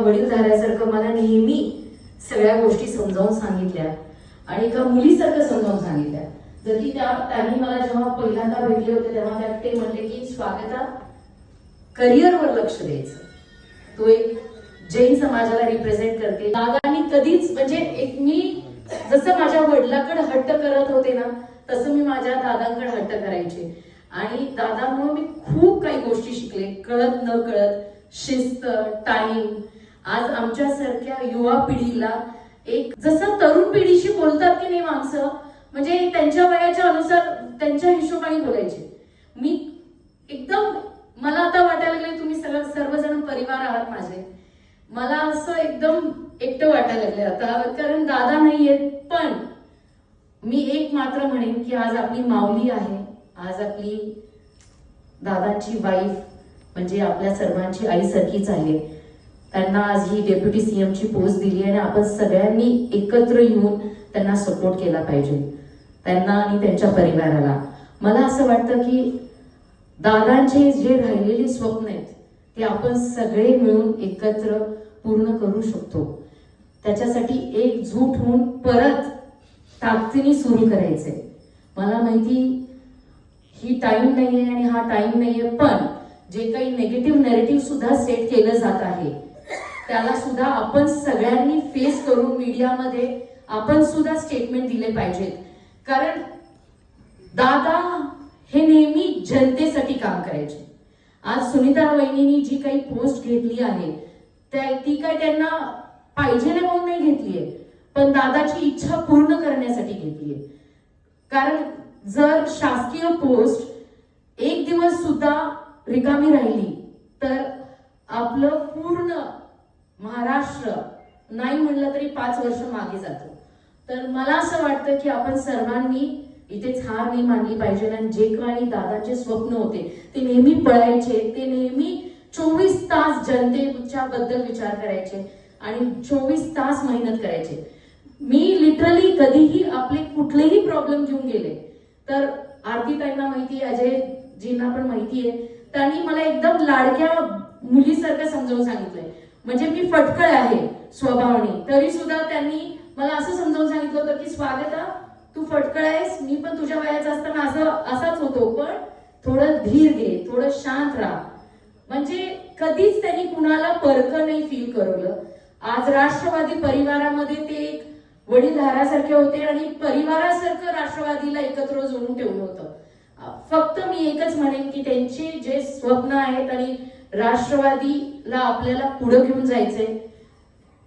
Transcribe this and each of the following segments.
वडीलधाऱ्यासारखं मला नेहमी सगळ्या गोष्टी समजावून सांगितल्या आणि एका मुलीसारखं समजावून सांगितल्या. जरी त्यांनी मला जेव्हा पहिल्यांदा भेटले होते तेव्हा ते म्हणले की स्वागता करिअरवर लक्ष द्यायचं. तो एक जैन समाजाला रिप्रेझेंट करते. दादांनी कधीच म्हणजे एक मी जसं माझ्या वडिलांकडे हट्ट करत होते ना तसं मी माझ्या दादांकडे हट्ट करायचे आणि दादांमुळे मी खूप काही गोष्टी शिकले, कळत न कळत. शिस्त, टाइम. आज आमच्यासारख्या युवा पिढीला एक जसं तरुण पिढीशी बोलतात की नाही माणसं, म्हणजे त्यांच्या वयाच्या अनुसार त्यांच्या हिशोबाने बोलायचे. मी एकदम मला आता वाटायला लागले तुम्ही सर्वजण परिवार आहात माझे. मला असं एकदम एकटं वाटायला लागले आता, कारण दादा नाहीयेत. पण मी एक मात्र म्हणेन की आज आपली माऊली आहे, आज आपली दादांची वाईफ म्हणजे आपल्या सर्वांची आईसारखीच आहे. त्यांना आज ही डेप्युटी सीएम ची पोस्ट दिली आणि आपण सगळ्यांनी एकत्र येऊन त्यांना सपोर्ट केला पाहिजे, त्यांना आणि त्यांच्या परिवाराला. मला असं वाटतं की दादांचे जे राहिलेले स्वप्न आहेत ते आपण सगळे मिळून एकत्र पूर्ण करू शकतो. त्याच्यासाठी एकजूट होऊन परत ताकदीने सुरू करायचंय. मला माहिती ही टाइम नाहीये आणि हा टाइम नाहीये, पण जे काही नेगेटिव्ह नॅरेटिव्ह सुद्धा सेट केलं जात आहे त्याला सुद्धा आपण सगळ्यांनी फेस करून मीडियामध्ये आपण सुद्धा स्टेटमेंट दिले पाहिजेत. कारण दादा हे नेहमी जनतेसाठी काम करायचे. आज सुनीता वहिनींनी जी काही पोस्ट घेतली आहे ती काय त्यांना पाहिजे म्हणून नाही घेतलीये, पण दादाची इच्छा पूर्ण करण्यासाठी घेतलीये. कारण जर शासकीय पोस्ट एक दिवस सुद्धा रिकामी राहिली तर आपलं पूर्ण महाराष्ट्र नाही म्हणलं तरी 5 वर्ष मागे जातो. तर मला असं वाटतं की आपण सर्वांनी इथेच हार नाही मानली पाहिजे. आणि जे काही दादाचे स्वप्न होते ते नेहमी पळायचे, ते नेहमी 24 तास जनतेच्या बद्दल विचार करायचे आणि 24 तास मेहनत करायचे. मी लिटरली कधीही आपले कुठलेही प्रॉब्लेम घेऊन गेले तर आरती ताईंना माहिती, अजय जींना पण माहिती आहे, त्यांनी मला एकदम लाडक्या मुलीसारखं समजावून सांगितलंय. म्हणजे मी फटकळ आहे स्वभावाने, तरी सुद्धा त्यांनी मला असं समजावून सांगितलं होतं की स्वागता तू फटकळ आहेस, मी पण तुझ्या वयाचा असताना असाच होतो, पण थोडं धीर घे, थोडं शांत राहा. म्हणजे कधीच त्यांनी कुणाला परक नाही फील करवलं. आज राष्ट्रवादी परिवारामध्ये ते एक वडीलधाऱ्यासारखे होते आणि परिवारासारखं राष्ट्रवादीला एकत्र जोडून ठेवलं होतं. फक्त मी एकच म्हणेन की त्यांचे जे स्वप्न आहेत आणि राष्ट्रवादीला आपल्याला पुढे घेऊन जायचंय,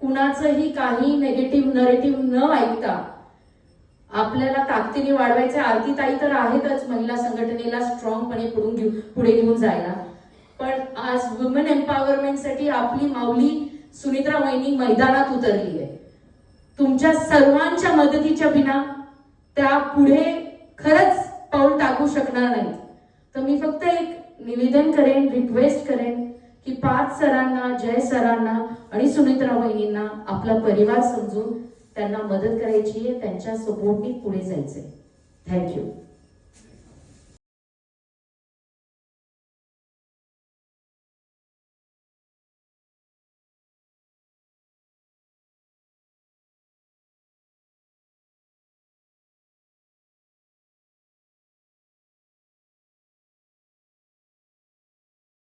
कुणाचंही काही नेगेटिव्ह नरेटिव्ह न ऐकता आपल्याला ताकदीने वाढवायचे. आरती ताई तर आहेतच महिला संघटनेला स्ट्रॉंगपणे पुढे घेऊन जायला, पण आज वुमेन एम्पॉवरमेंटसाठी आपली माऊली सुनीता वहिनी मैदानात उतरली आहे. तुमच्या सर्वांच्या मदतीच्या बिना त्या पुढे खरंच पाऊल टाकू शकणार नाहीत. तर मी फक्त एक निवेदन करेन, रिक्वेस्ट करेन की 5 सरांना, जय सरांना आणि सुनीता वहिनींना आपला परिवार समजून त्यांना मदत करायची आहे, त्यांच्या सपोर्टनी पुढे जायचंय. थँक्यू.